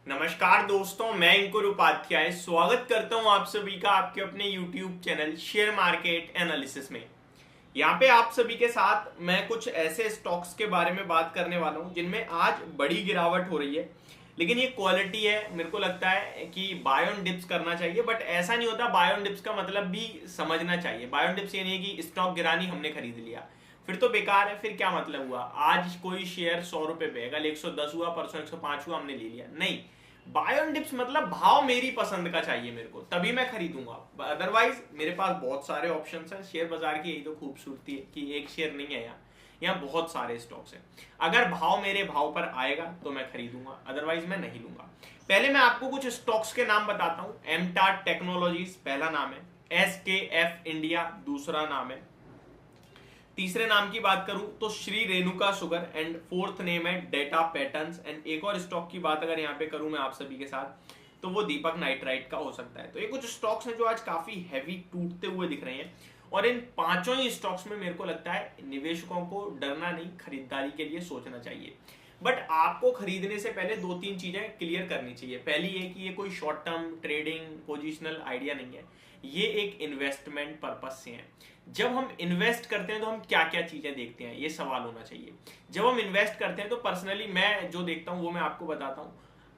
नमस्कार दोस्तों, मैं अंकुर उपाध्याय स्वागत करता हूं आप सभी का आपके अपने YouTube channel share market analysis में। यहाँ पे आप सभी के साथ मैं कुछ ऐसे स्टॉक्स के बारे में बात करने वाला हूँ जिनमें आज बड़ी गिरावट हो रही है, लेकिन ये क्वालिटी है। मेरे को लगता है कि बाय ऑन डिप्स करना चाहिए, बट ऐसा नहीं होता। बाय ऑन डिप्स का मतलब भी समझना चाहिए। बाय ऑन डिप्स ये नहीं है कि स्टॉक गिरानी हमने खरीद लिया फिर तो बेकार है। फिर क्या मतलब हुआ? आज कोई शेयर 100 रुपए पे है, कल 110 हुआ, परसों 105 हुआ, हमने ले लिया नहीं। बाय ऑन डिप्स मतलब भाव मेरी पसंद का चाहिए मेरे को, तभी मैं खरीदूंगा। अदरवाइज मेरे पास बहुत सारे ऑप्शंस हैं। शेयर बाजार की यही तो खूबसूरती है कि एक शेयर नहीं है यहाँ बहुत सारे स्टॉक्स हैं। अगर भाव मेरे भाव पर आएगा तो मैं खरीदूंगा, अदरवाइज मैं नहीं लूंगा। पहले मैं आपको कुछ स्टॉक्स के नाम बताता हूँ। एमटार टेक्नोलॉजीज पहला नाम है, एसकेएफ इंडिया दूसरा नाम है, तीसरे नाम की बात करूं तो Shri Renuka sugar, and fourth name है डेटा पैटर्न्स। एंड एक और स्टॉक की बात अगर यहाँ पे करूं मैं आप सभी के साथ तो वो दीपक नाइट्राइट का हो सकता है। तो ये कुछ स्टॉक्स हैं जो आज काफी हैवी टूटते हुए दिख रहे हैं, और इन पांचों ही स्टॉक्स में मेरे को लगता है निवेशकों को डरना नहीं, खरीदारी के लिए सोचना चाहिए। बट आपको खरीदने से पहले दो तीन चीजें क्लियर करनी चाहिए। पहली ये कि ये कोई short term trading positional idea नहीं है, ये एक इन्वेस्टमेंट पर्पज से है। जब हम इन्वेस्ट करते हैं तो हम क्या क्या चीजें देखते हैं, ये सवाल होना चाहिए। जब हम इन्वेस्ट करते हैं तो पर्सनली मैं जो देखता हूँ वो मैं आपको बताता हूँ।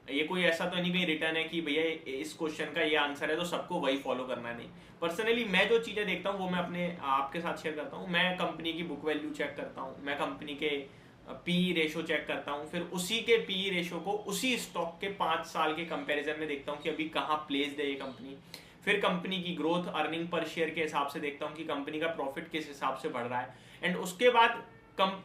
ये कोई ऐसा तो नहीं कहीं रिटर्न है कि भैया इस क्वेश्चन का ये आंसर है तो सबको वही फॉलो करना है, नहीं। पर्सनली मैं जो चीजें देखता हूँ वो मैं अपने आपके साथ शेयर करता हूँ। मैं कंपनी की बुक वैल्यू चेक करता हूँ, मैं कंपनी के पी रेशो चेक करता हूँ, फिर उसी के पी रेशो को उसी स्टॉक के 5 साल के कंपैरिजन में देखता हूँ कि अभी कहाँ प्लेस्ड है ये कंपनी। फिर कंपनी की ग्रोथ अर्निंग पर शेयर के हिसाब से देखता हूँ कि कंपनी का प्रॉफिट किस हिसाब से बढ़ रहा है। एंड उसके बाद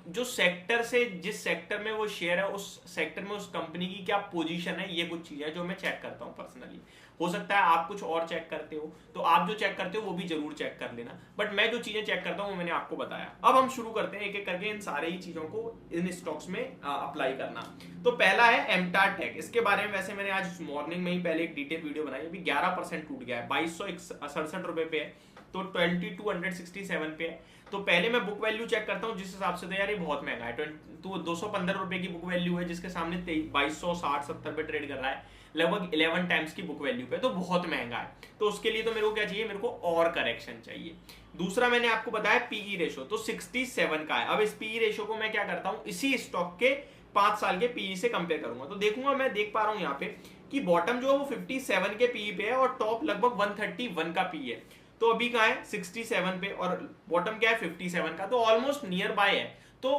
जो सेक्टर से, जिस सेक्टर में वो शेयर है उस सेक्टर में उस कंपनी की क्या पोजीशन है, ये कुछ चीजें जो मैं चेक करता हूँ पर्सनली। हो सकता है आप कुछ और चेक करते हो, तो आप जो चेक करते हो वो भी जरूर चेक कर लेना। बट मैं जो चीजें चेक करता हूँ वो मैंने आपको बताया। अब हम शुरू करते हैं एक एक करके इन सारे ही चीजों को इन स्टॉक्स में अप्लाई करना। तो पहला है एमटार टेक। इसके बारे में वैसे मैंने आज मॉर्निंग में ही पहले एक डिटेल वीडियो बनाई। अभी 11% टूट गया है, 2267 रुपए पे है, तो 2267 पे है। तो पहले मैं बुक वैल्यू चेक करता हूँ जिस हिसाब से, तो यार ये बहुत महंगा है। तो 215 रुपए की बुक वैल्यू है, जिसके सामने 2260-70 पे ट्रेड कर रहा है, लगभग 11 टाइम्स की बुक वैल्यू पे, तो बहुत महंगा है। तो उसके लिए तो मेरे को क्या चाहिए, मेरे को और करेक्शन चाहिए। दूसरा मैंने आपको बताया पीई रेशो, तो 67 का है। अब इस पीई रेशो को मैं क्या करता हूँ, इसी स्टॉक के 5 साल के पीई से कंपेयर करूंगा। तो देखूंगा, मैं देख पा रहा हूँ यहाँ पे कि बॉटम जो है वो 57 के पीई पे है और टॉप लगभग 131 का पीई है। तो अभी कहाँ है 67 पे, और बॉटम क्या है 57 का, तो ऑलमोस्ट नियर बाय है। तो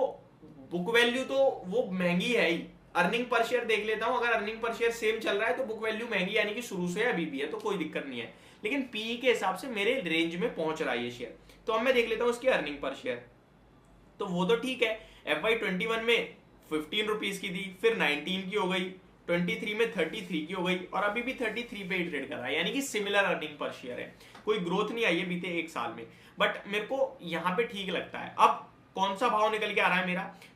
बुक वैल्यू तो वो महंगी है ही। अर्निंग पर शेयर देख लेता हूं, अगर अर्निंग पर शेयर सेम चल रहा है तो बुक वैल्यू महंगी यानी कि शुरू से अभी भी है, तो कोई दिक्कत नहीं है। लेकिन पीई के हिसाब से मेरे रेंज में पहुंच रहा है ये शेयर। तो अब मैं देख लेता हूं इसकी अर्निंग पर शेयर, तो वो तो ठीक है। FY21 में 15 रुपीज की थी, फिर 19 की हो गई, 23 में 33 की हो गई, और अभी भी 33 पे ही ट्रेड कर रहा है, यानी कि सिमिलर अर्निंग पर शेयर है। कोई ग्रोथ नहीं आई है बीते एक साल में, बट मेरे को यहाँ पे ठीक लगता है। अब कौन सा भाव निकल के आ रहा है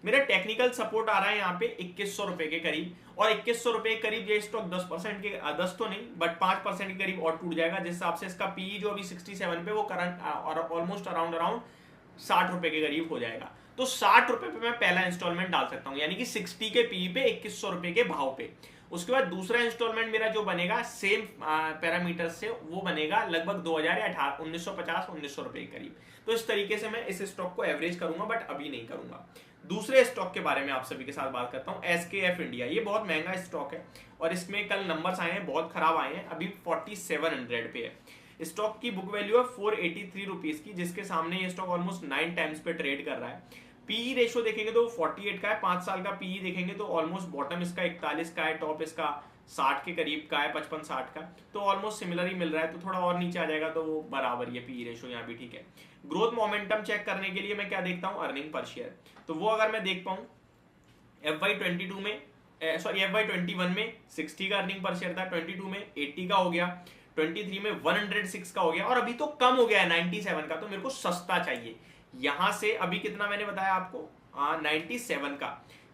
मेरा टेक्निकल सपोर्ट आ रहा है यहाँ पे 2100 रुपए के करीब, और 2100 रुपए के करीब ये स्टॉक 10% के 10 तो नहीं बट 5% के करीब और टूट जाएगा, जिस हिसाब से इसका पीई जो अभी 67 पे वो करंट और ऑलमोस्ट अराउंड 60 रुपए के करीब हो जाएगा। तो 60 रुपए पे मैं पहला इंस्टॉलमेंट डाल सकता हूं, यानी कि 60 के पीई पे 2100 रुपए के भाव पे। उसके बाद दूसरा इंस्टॉलमेंट मेरा जो बनेगा सेम पैरामीटर से, वो बनेगा लगभग 2000 या 1950-1900 रुपए के करीब। तो इस तरीके से मैं इस स्टॉक को एवरेज करूंगा, बट अभी नहीं करूंगा। दूसरे स्टॉक के बारे में आप सभी के साथ बात करता हूं, एसकेएफ इंडिया। ये बहुत महंगा स्टॉक है और इसमें कल नंबर्स आए हैं, बहुत खराब आए हैं। अभी 4700 पे है। स्टॉक की बुक वैल्यू है 483 रुपीज की, जिसके सामने ये स्टॉक ऑलमोस्ट 9 टाइम्स पे ट्रेड कर रहा है। पीई रेशो देखेंगे तो 48 का है, 5 साल का पीई देखेंगे तो ऑलमोस्ट बॉटम इसका 41 का है, टॉप इसका 60 के करीब का है, 55-60 का, तो ऑलमोस्ट सिमिलर ही मिल रहा है। तो थोड़ा और नीचे आ जाएगा तो वो बराबर ये पीई रेशो यहाँ भी ठीक है। ग्रोथ मोमेंटम चेक करने के लिए मैं क्या देखता हूँ, अर्निंग पर शेयर। तो वो अगर मैं देख पाऊँ FY21 में 60 का अर्निंग पर शेयर था, 22 में 80 का हो गया, 23 में 106 का हो गया, और अभी तो कम हो गया है 97 का। तो मेरे को सस्ता चाहिए। यहां से अभी कितना मैंने बताया आपको, 97 का,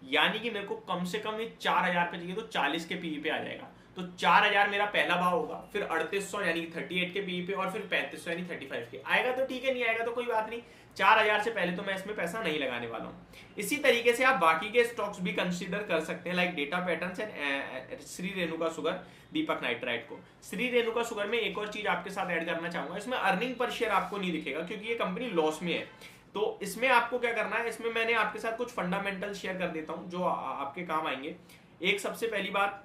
यानी कि मेरे को कम से कम 4000 पे चाहिए, तो 40 के पीई पे आ जाएगा। तो 4000 मेरा पहला भाव होगा, फिर 3800 यानी 38 के पीई पे, और फिर 3500 यानी 35 के। आएगा तो ठीक है, नहीं आएगा तो कोई बात नहीं, 4000 से पहले तो मैं इसमें पैसा नहीं लगाने वाला हूँ। इसी तरीके से आप बाकी के स्टॉक्स भी कंसीडर कर सकते हैं, like data patterns and Shri Renuka sugar, Deepak nitrite को। श्री रेणुका शुगर में एक और चीज आपके साथ ऐड करना चाहूंगा, इसमें अर्निंग पर शेयर आपको नहीं दिखेगा क्योंकि ये कंपनी लॉस में है। तो इसमें आपको क्या करना है, इसमें मैंने आपके साथ कुछ फंडामेंटल शेयर कर देता हूं जो आपके काम आएंगे। एक सबसे पहली बात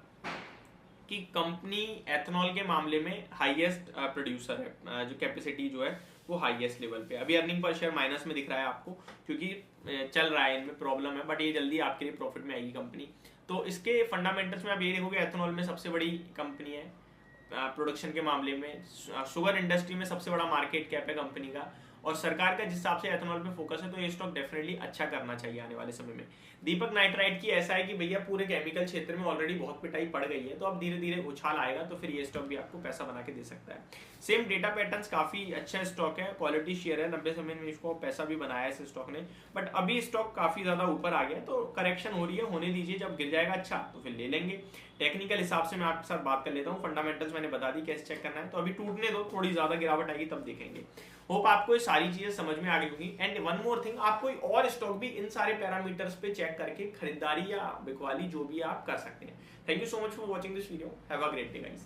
कि कंपनी एथेनॉल के मामले में हाईएस्ट प्रोड्यूसर है, जो कैपेसिटी जो है वो हाईएस्ट लेवल पे। अभी अर्निंग पर शेयर माइनस में दिख रहा है आपको क्योंकि चल रहा है, इनमें प्रॉब्लम है, बट ये जल्दी आपके लिए प्रॉफिट में आएगी कंपनी। तो इसके फंडामेंटल्स में आप ये देखोगे, एथेनॉल में सबसे बड़ी कंपनी है, प्रोडक्शन के मामले में शुगर इंडस्ट्री में सबसे बड़ा मार्केट कैप है कंपनी का, और सरकार का जिस हिसाब से एथेनॉल पे फोकस है, तो ये स्टॉक डेफिनेटली अच्छा करना चाहिए आने वाले समय में। दीपक नाइट्राइट की ऐसा है कि भैया पूरे केमिकल क्षेत्र में ऑलरेडी बहुत पिटाई पड़ गई है, तो अब धीरे धीरे उछाल आएगा, तो फिर ये स्टॉक भी आपको पैसा बना के दे सकता है। सेम डेटा पैटर्न्स काफी अच्छा स्टॉक है, क्वालिटी शेयर है, 90 समय में इसको पैसा भी बनाया है इस स्टॉक ने, बट अभी स्टॉक काफी ज्यादा ऊपर आ गया, तो करेक्शन हो रही है, होने दीजिए, जब गिर जाएगा अच्छा तो फिर ले लेंगे। टेक्निकल हिसाब से मैं आपके साथ बात कर लेता हूँ, फंडामेंटल्स मैंने बता दी कैसे चेक करना है, तो अभी टूटने दो, थोड़ी ज्यादा गिरावट आएगी तब देखेंगे। होप आपको ये सारी चीजें समझ में आ गई होंगी। एंड वन मोर थिंग, आप कोई और स्टॉक भी इन सारे पैरामीटर्स पे चेक करके खरीदारी या बिकवाली जो भी आप कर सकते हैं। Thank you so much for watching this video, have a great day guys.